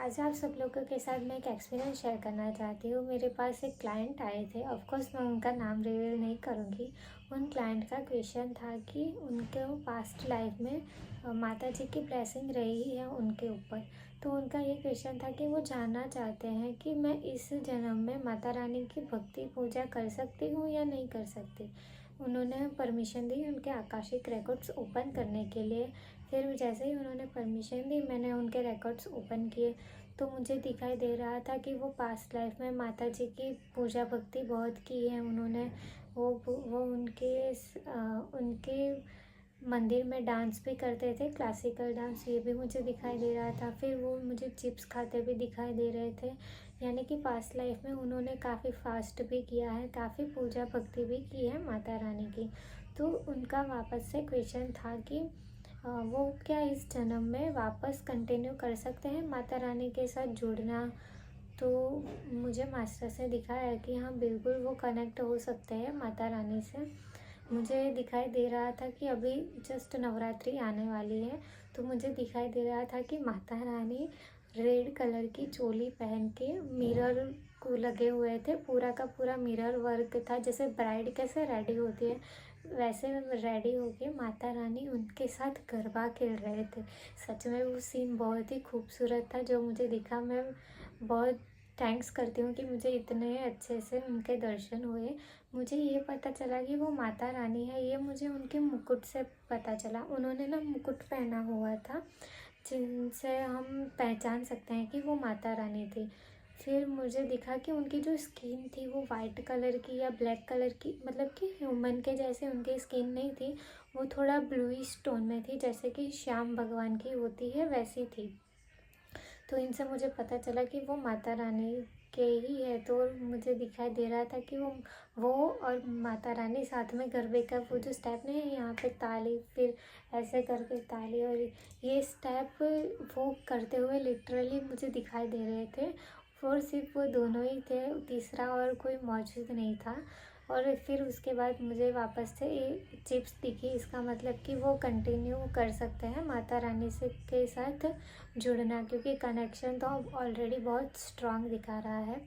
आज आप सब लोगों के साथ मैं एक एक्सपीरियंस शेयर करना चाहती हूँ। मेरे पास एक क्लाइंट आए थे, ऑफ कोर्स मैं उनका नाम रिवील नहीं करूँगी। उन क्लाइंट का क्वेश्चन था कि उनके पास्ट लाइफ में माता जी की ब्लेसिंग रही है उनके ऊपर। तो उनका ये क्वेश्चन था कि वो जानना चाहते हैं कि मैं इस जन्म में माता रानी की भक्ति पूजा कर सकती हूँ या नहीं कर सकती। उन्होंने परमिशन दी उनके आकाशिक रिकॉर्ड्स ओपन करने के लिए। फिर जैसे ही उन्होंने परमिशन दी, मैंने उनके रिकॉर्ड्स ओपन किए तो मुझे दिखाई दे रहा था कि वो पास्ट लाइफ में माता जी की पूजा भक्ति बहुत की है उन्होंने। वो उनके मंदिर में डांस भी करते थे, क्लासिकल डांस, ये भी मुझे दिखाई दे रहा था। फिर वो मुझे चिप्स खाते भी दिखाई दे रहे थे, यानी कि पास्ट लाइफ में उन्होंने काफ़ी फास्ट भी किया है, काफ़ी पूजा भक्ति भी की है माता रानी की। तो उनका वापस से क्वेश्चन था कि वो क्या इस जन्म में वापस कंटिन्यू कर सकते हैं माता रानी के साथ जुड़ना। तो मुझे मास्टर्स ने दिखाया कि हाँ बिल्कुल वो कनेक्ट हो सकते हैं माता रानी से। मुझे दिखाई दे रहा था कि अभी जस्ट नवरात्रि आने वाली है, तो मुझे दिखाई दे रहा था कि माता रानी रेड कलर की चोली पहन के मिरर को लगे हुए थे, पूरा का पूरा मिरर वर्क था। जैसे ब्राइड कैसे रेडी होती है वैसे रेडी होके माता रानी उनके साथ गरबा खेल रहे थे। सच में वो सीन बहुत ही खूबसूरत था जो मुझे दिखा। मैं बहुत थैंक्स करती हूँ कि मुझे इतने अच्छे से उनके दर्शन हुए। मुझे ये पता चला कि वो माता रानी है, ये मुझे उनके मुकुट से पता चला। उन्होंने ना मुकुट पहना हुआ था जिनसे हम पहचान सकते हैं कि वो माता रानी थी। फिर मुझे दिखा कि उनकी जो स्किन थी वो वाइट कलर की या ब्लैक कलर की, मतलब कि ह्यूमन के जैसे उनकी स्किन नहीं थी, वो थोड़ा ब्लूइश टोन में थी, जैसे कि श्याम भगवान की होती है वैसी थी। तो इनसे मुझे पता चला कि वो माता रानी के ही है। तो मुझे दिखाई दे रहा था कि वो और माता रानी साथ में गरबे का वो जो स्टेप नहीं है, यहाँ पे ताली, फिर ऐसे करके ताली, और ये स्टेप वो करते हुए लिटरली मुझे दिखाई दे रहे थे। और सिर्फ वो दोनों ही थे, तीसरा और कोई मौजूद नहीं था। और फिर उसके बाद मुझे वापस से ये चिप्स दिखी, इसका मतलब कि वो कंटिन्यू कर सकते हैं माता रानी से के साथ जुड़ना, क्योंकि कनेक्शन तो अब ऑलरेडी बहुत स्ट्रांग दिखा रहा है।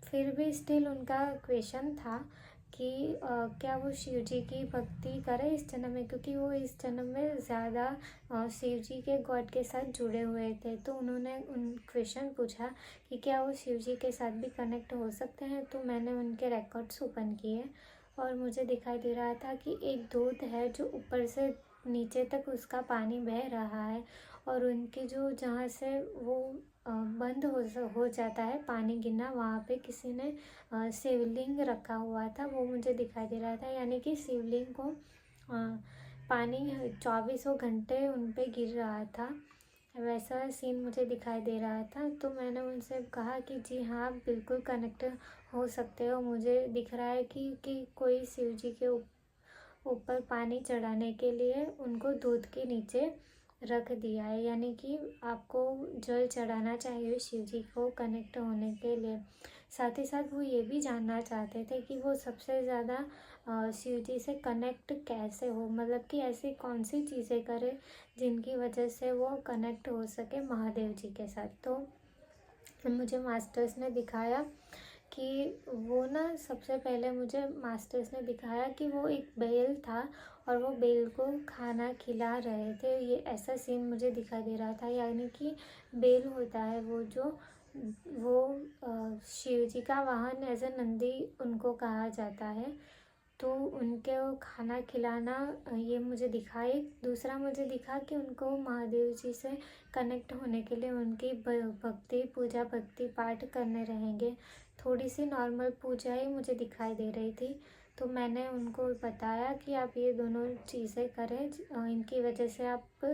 फिर भी स्टिल उनका क्वेश्चन था कि क्या वो शिव जी की भक्ति करें इस जन्म में, क्योंकि वो इस जन्म में ज़्यादा शिव जी के गॉड के साथ जुड़े हुए थे। तो उन्होंने उन क्वेश्चन पूछा कि क्या वो शिव जी के साथ भी कनेक्ट हो सकते हैं। तो मैंने उनके रिकॉर्ड्स ओपन किए और मुझे दिखाई दे रहा था कि एक दूध है जो ऊपर से नीचे तक उसका पानी बह रहा है, और उनकी जो जहाँ से वो बंद हो जाता है पानी गिरना, वहाँ पे किसी ने शिवलिंग रखा हुआ था, वो मुझे दिखाई दे रहा था। यानी कि शिवलिंग को पानी 24 घंटे उन पे गिर रहा था, वैसा सीन मुझे दिखाई दे रहा था। तो मैंने उनसे कहा कि जी हाँ बिल्कुल कनेक्ट हो सकते हो। मुझे दिख रहा है कि कोई शिव जी के ऊपर पानी चढ़ाने के लिए उनको दूध के नीचे रख दिया है, यानी कि आपको जल चढ़ाना चाहिए शिव जी को कनेक्ट होने के लिए। साथ ही साथ वो ये भी जानना चाहते थे कि वो सबसे ज़्यादा शिव जी से कनेक्ट कैसे हो, मतलब कि ऐसी कौन सी चीज़ें करें जिनकी वजह से वो कनेक्ट हो सके महादेव जी के साथ। तो मुझे मास्टर्स ने दिखाया कि वो ना, सबसे पहले मुझे मास्टर्स ने दिखाया कि वो एक बेल था और वो बेल को खाना खिला रहे थे। ये ऐसा सीन मुझे दिखाई दे रहा था, यानी कि बेल होता है वो शिव जी का वाहन, एज ए नंदी उनको कहा जाता है। तो उनके वो खाना खिलाना, ये मुझे दिखा। एक दूसरा मुझे दिखा कि उनको महादेव जी से कनेक्ट होने के लिए उनकी भक्ति पूजा भक्ति पाठ करने रहेंगे। थोड़ी सी नॉर्मल पूजा ही मुझे दिखाई दे रही थी। तो मैंने उनको बताया कि आप ये दोनों चीज़ें करें, इनकी वजह से आप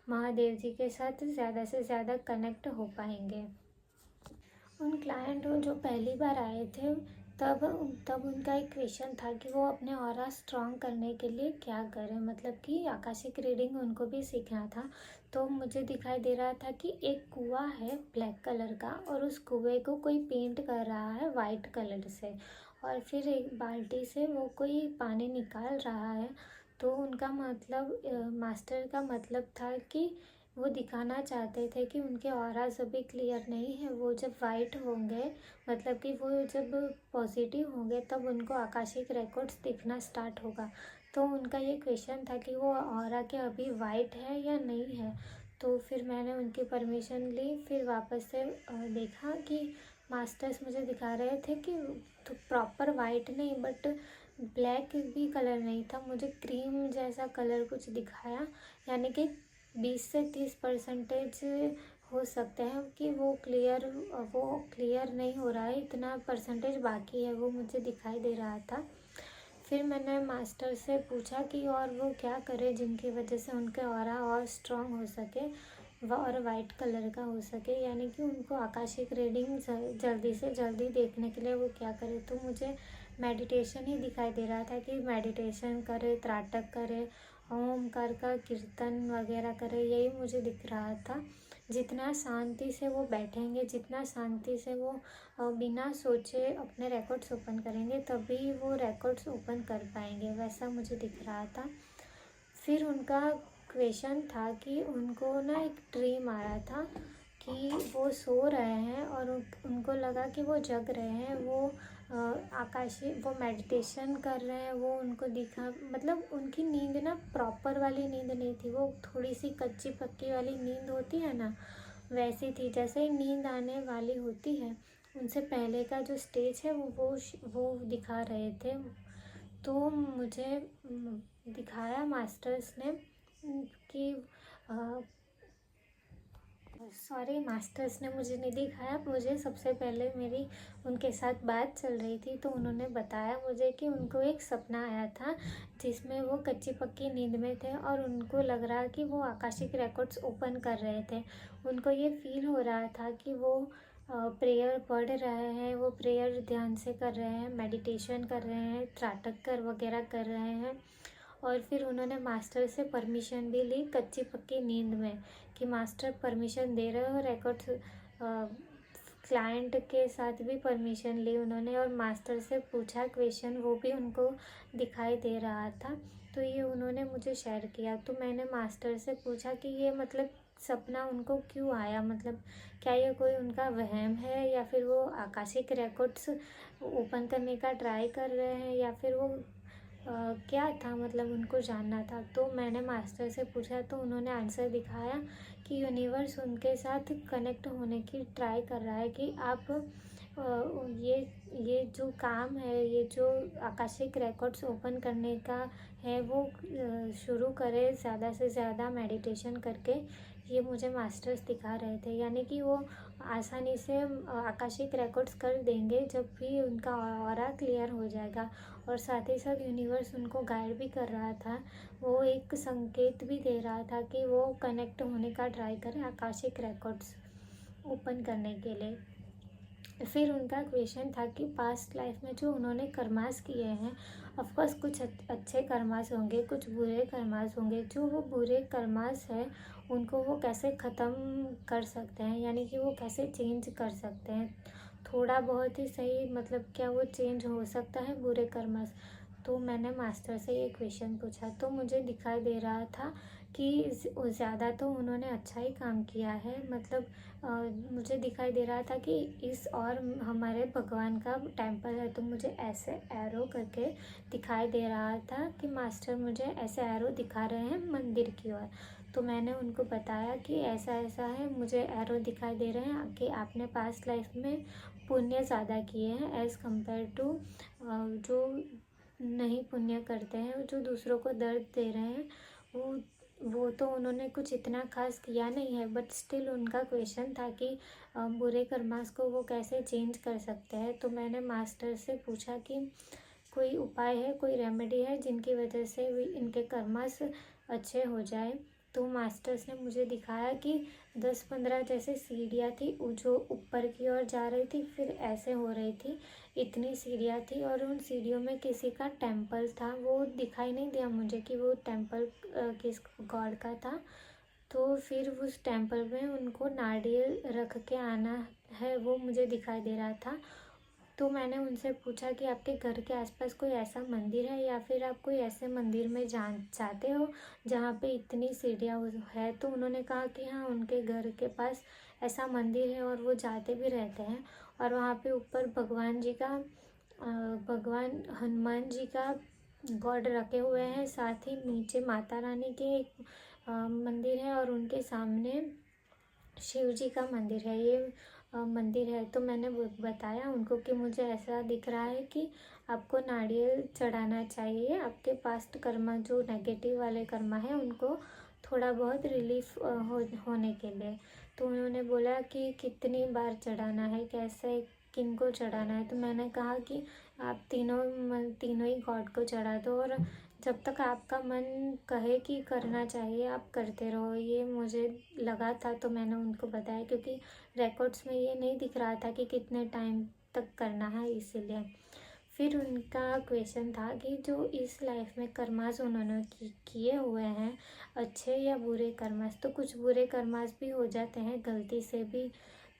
महादेव जी के साथ ज़्यादा से ज़्यादा कनेक्ट हो पाएंगे। उन क्लाइंट जो पहली बार आए थे, तब तब उनका एक क्वेश्चन था कि वो अपने ऑरा स्ट्रॉन्ग करने के लिए क्या करें, मतलब कि आकाशिक रीडिंग उनको भी सीखना था। तो मुझे दिखाई दे रहा था कि एक कुआं है ब्लैक कलर का, और उस कुएं को कोई पेंट कर रहा है वाइट कलर से, और फिर एक बाल्टी से वो कोई पानी निकाल रहा है। तो उनका मतलब मास्टर का मतलब था कि वो दिखाना चाहते थे कि उनके ऑरास अभी क्लियर नहीं है, वो जब वाइट होंगे, मतलब कि वो जब पॉजिटिव होंगे तब उनको आकाशिक रिकॉर्ड्स दिखना स्टार्ट होगा। तो उनका ये क्वेश्चन था कि वो ऑरा के अभी वाइट है या नहीं है। तो फिर मैंने उनकी परमिशन ली, फिर वापस से देखा कि मास्टर्स मुझे दिखा रहे थे कि तो प्रॉपर वाइट नहीं, बट ब्लैक भी कलर नहीं था, मुझे क्रीम जैसा कलर कुछ दिखाया। यानी कि 20 से 30% हो सकते हैं कि वो क्लियर नहीं हो रहा है, इतना परसेंटेज बाकी है, वो मुझे दिखाई दे रहा था। फिर मैंने मास्टर से पूछा कि और वो क्या करें जिनकी वजह से उनके ऑरा और स्ट्रॉन्ग हो सके और वाइट कलर का हो सके, यानी कि उनको आकाशिक रीडिंग जल्दी से जल्दी देखने के लिए वो क्या करे। तो मुझे मेडिटेशन ही दिखाई दे रहा था कि मेडिटेशन करे, त्राटक करे, ओमकार का कीर्तन वगैरह करे, यही मुझे दिख रहा था। जितना शांति से वो बैठेंगे, जितना शांति से वो बिना सोचे अपने रिकॉर्ड्स ओपन करेंगे, तभी वो रिकॉर्ड्स ओपन कर पाएंगे, वैसा मुझे दिख रहा था। फिर उनका क्वेश्चन था कि उनको ना एक ड्रीम आ रहा था कि वो सो रहे हैं और उनको लगा कि वो जग रहे हैं, वो आकाशीय वो मेडिटेशन कर रहे हैं, वो उनको दिखा, मतलब उनकी नींद ना प्रॉपर वाली नींद नहीं थी, वो थोड़ी सी कच्ची पक्की वाली नींद होती है ना, वैसी थी। जैसे ही नींद आने वाली होती है, उनसे पहले का जो स्टेज है वो दिखा रहे थे। तो मुझे दिखाया मास्टर्स ने कि सॉरी, मास्टर्स ने मुझे नहीं दिखाया, मुझे सबसे पहले मेरी उनके साथ बात चल रही थी, तो उन्होंने बताया मुझे कि उनको एक सपना आया था जिसमें वो कच्ची पक्की नींद में थे और उनको लग रहा कि वो आकाशिक रिकॉर्ड्स ओपन कर रहे थे। उनको ये फील हो रहा था कि वो प्रेयर पढ़ रहे हैं, वो प्रेयर ध्यान से कर रहे हैं, मेडिटेशन कर रहे हैं, त्राटक वगैरह कर रहे हैं। और फिर उन्होंने मास्टर से परमिशन भी ली कच्ची पक्की नींद में कि मास्टर परमिशन दे रहे हो, रिकॉर्ड्स क्लाइंट के साथ भी परमिशन ली उन्होंने और मास्टर से पूछा क्वेश्चन, वो भी उनको दिखाई दे रहा था। तो ये उन्होंने मुझे शेयर किया। तो मैंने मास्टर से पूछा कि ये मतलब सपना उनको क्यों आया, मतलब क्या ये कोई उनका वहम है या फिर वो आकाशिक रिकॉर्ड्स ओपन करने का ट्राई कर रहे हैं या फिर वो क्या था, मतलब उनको जानना था। तो मैंने मास्टर से पूछा तो उन्होंने आंसर दिखाया कि यूनिवर्स उनके साथ कनेक्ट होने की ट्राई कर रहा है कि आप ये जो काम है, ये जो आकाशिक रिकॉर्ड्स ओपन करने का है, वो शुरू करें ज़्यादा से ज़्यादा मेडिटेशन करके। ये मुझे मास्टर्स दिखा रहे थे, यानी कि वो आसानी से आकाशिक रिकॉर्ड्स कर देंगे जब भी उनका ऑरा क्लियर हो जाएगा। और साथ ही साथ यूनिवर्स उनको गाइड भी कर रहा था, वो एक संकेत भी दे रहा था कि वो कनेक्ट होने का ट्राई करें आकाशिक रिकॉर्ड्स ओपन करने के लिए। फिर उनका क्वेश्चन था कि पास्ट लाइफ में जो उन्होंने कर्मास किए हैं, ऑफकोर्स कुछ अच्छे कर्मास होंगे, कुछ बुरे कर्मास होंगे, जो वो बुरे कर्मास है उनको वो कैसे ख़त्म कर सकते हैं, यानी कि वो कैसे चेंज कर सकते हैं, थोड़ा बहुत ही सही, मतलब क्या वो चेंज हो सकता है बुरे कर्मास। तो मैंने मास्टर से ये क्वेश्चन पूछा तो मुझे दिखाई दे रहा था कि ज़्यादा तो उन्होंने अच्छा ही काम किया है, मतलब मुझे दिखाई दे रहा था कि इस और हमारे भगवान का टेम्पल है, तो मुझे ऐसे एरो करके दिखाई दे रहा था कि मास्टर मुझे ऐसे एरो दिखा रहे हैं मंदिर की ओर। तो मैंने उनको बताया कि ऐसा ऐसा है, मुझे एरो दिखाई दे रहे हैं कि आपने पास्ट लाइफ में पुण्य ज़्यादा किए हैं एज़ कम्पेयर टू जो नहीं पुण्य करते हैं, जो दूसरों को दर्द दे रहे हैं, वो तो उन्होंने कुछ इतना खास किया नहीं है, बट स्टिल उनका क्वेश्चन था कि बुरे कर्मास को वो कैसे चेंज कर सकते हैं। तो मैंने मास्टर से पूछा कि कोई उपाय है, कोई रेमेडी है जिनकी वजह से इनके कर्मास अच्छे हो जाए। तो मास्टर्स ने मुझे दिखाया कि 10-15 जैसे सीढ़ियाँ थी जो ऊपर की ओर जा रही थी, फिर ऐसे हो रही थी, इतनी सीढ़ियाँ थी और उन सीढ़ियों में किसी का टेम्पल था। वो दिखाई नहीं दिया मुझे कि वो टेम्पल किस गॉड का था। तो फिर उस टेम्पल में उनको नारियल रख के आना है, वो मुझे दिखाई दे रहा था। तो मैंने उनसे पूछा कि आपके घर के आसपास कोई ऐसा मंदिर है या फिर आप कोई ऐसे मंदिर में जाते हो जहाँ पे इतनी सीढ़ियाँ है। तो उन्होंने कहा कि हाँ, उनके घर के पास ऐसा मंदिर है और वो जाते भी रहते हैं। और वहाँ पे ऊपर भगवान हनुमान जी का गॉड रखे हुए हैं, साथ ही नीचे माता रानी के एक मंदिर है और उनके सामने शिव जी का मंदिर है। ये मंदिर है। तो मैंने बताया उनको कि मुझे ऐसा दिख रहा है कि आपको नारियल चढ़ाना चाहिए, आपके पास्ट कर्मा जो नेगेटिव वाले कर्मा है उनको थोड़ा बहुत रिलीफ होने के लिए। तो उन्होंने बोला कि कितनी बार चढ़ाना है, कैसे, किनको चढ़ाना है। तो मैंने कहा कि आप तीनों ही गॉड को चढ़ा दो और जब तक आपका मन कहे कि करना चाहिए आप करते रहो। ये मुझे लगा था तो मैंने उनको बताया, क्योंकि रिकॉर्ड्स में ये नहीं दिख रहा था कि कितने टाइम तक करना है, इसीलिए। फिर उनका क्वेश्चन था कि जो इस लाइफ में कर्मास उन्होंने किए हुए हैं, अच्छे या बुरे कर्मास, तो कुछ बुरे कर्मास भी हो जाते हैं गलती से भी।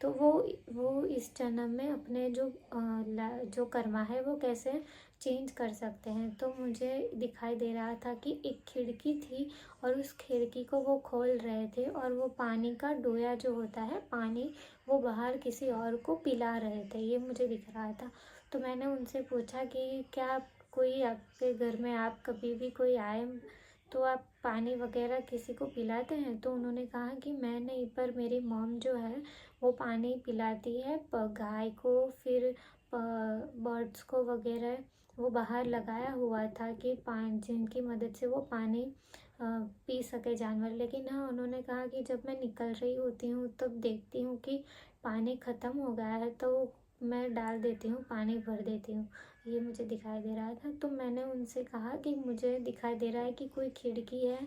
तो वो इस जन्म में अपने जो कर्मा है वो कैसे चेंज कर सकते हैं। तो मुझे दिखाई दे रहा था कि एक खिड़की थी और उस खिड़की को वो खोल रहे थे और वो पानी का डोया जो होता है, पानी वो बाहर किसी और को पिला रहे थे, ये मुझे दिख रहा था। तो मैंने उनसे पूछा कि क्या कोई आपके घर में, आप कभी भी कोई आए तो आप पानी वगैरह किसी को पिलाते हैं। तो उन्होंने कहा कि मैं नहीं, पर मेरी मॉम जो है वो पानी पिलाती है गाय को, फिर बर्ड्स को वगैरह। वो बाहर लगाया हुआ था कि जिनकी मदद से वो पानी पी सके जानवर। लेकिन हाँ, उन्होंने कहा कि जब मैं निकल रही होती हूँ तब देखती हूँ कि पानी ख़त्म हो गया है तो मैं डाल देती हूँ, पानी भर देती हूँ। ये मुझे दिखाई दे रहा था। तो मैंने उनसे कहा कि मुझे दिखाई दे रहा है कि कोई खिड़की है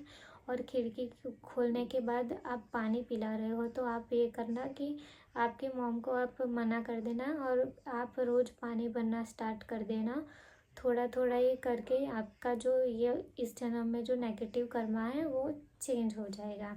और खिड़की खोलने के बाद आप पानी पिला रहे हो। तो आप ये करना कि आपकी मॉम को आप मना कर देना और आप रोज़ पानी भरना स्टार्ट कर देना। थोड़ा थोड़ा ये करके आपका जो ये इस जन्म में जो नेगेटिव कर्मा है वो चेंज हो जाएगा।